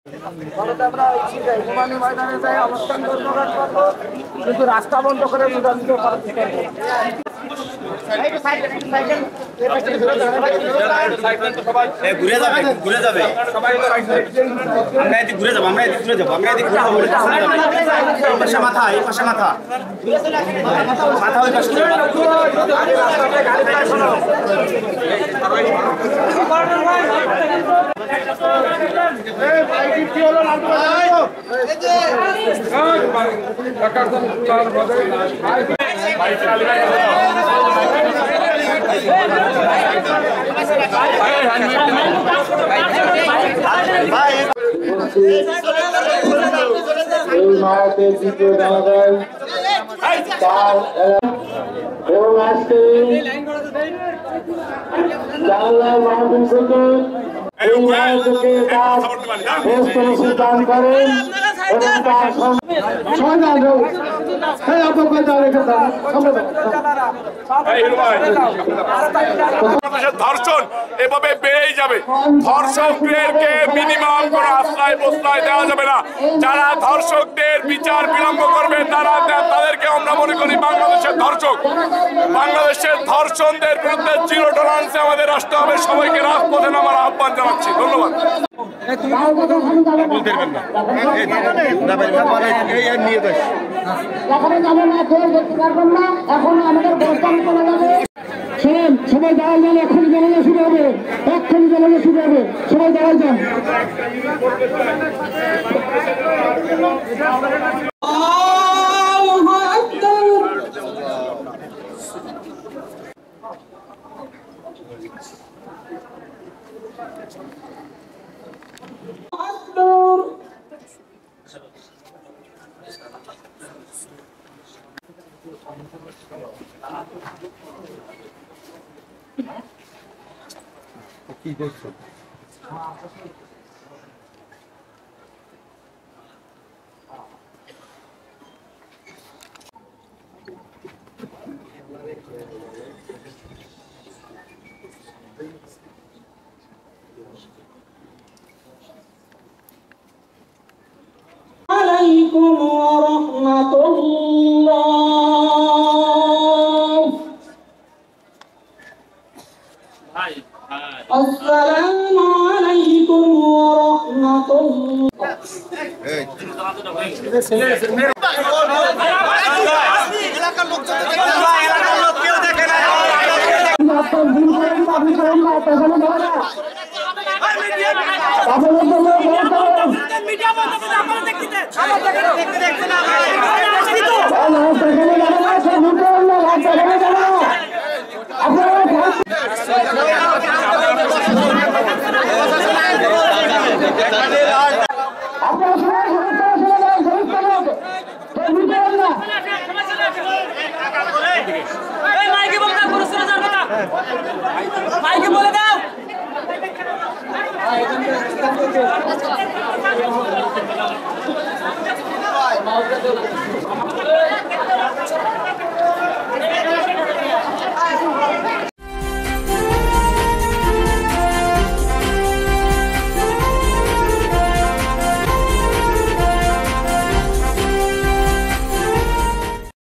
আমরা ঘুমানি ময়দানে যাই অবস্থান ধন্যবাদ করবো, কিন্তু রাস্তা বন্ধ করে ঘুরে যাবে ঘুরে যাবে আমরা এদিকে ঘুরে যাবো আমরা এদিকে ঘুরে যাবো আমরা এদিকে ঘুরে যাবো পাশে মাথা এই পাশে মাথা মাথা ওই পাশে এবং আজকে জানলা মাহফিল থেকে এই মাহফিলকে দান করেন এবং তার ধর্ষণ এভাবে বেড়েই যাবে। ধর্ষকদেরকে মিনিমাম কোনো আশ্রয় প্রশ্রয় দেওয়া যাবে না। যারা ধর্ষকদের বিচার বিলম্ব করবে তাদেরকে আমরা মনে করি বাংলাদেশের ধর্ষক। বাংলাদেশের ধর্ষণদের বিরুদ্ধে জিরো টলারেন্সে আমাদের আসতে হবে। সবাইকে রাজপথে নামার আহ্বান জানাচ্ছি। ধন্যবাদ। সবাই দাঁড়ায় যান, এক্ষুনি জানানো শুরু হবে, এক্ষুনি জানানো শুরু হবে, সবাই দাঁড়ায় যান। কি করছো? عليكم ورحمة الله. السلام عليكم ورحمة الله. মাইকে বলে দাও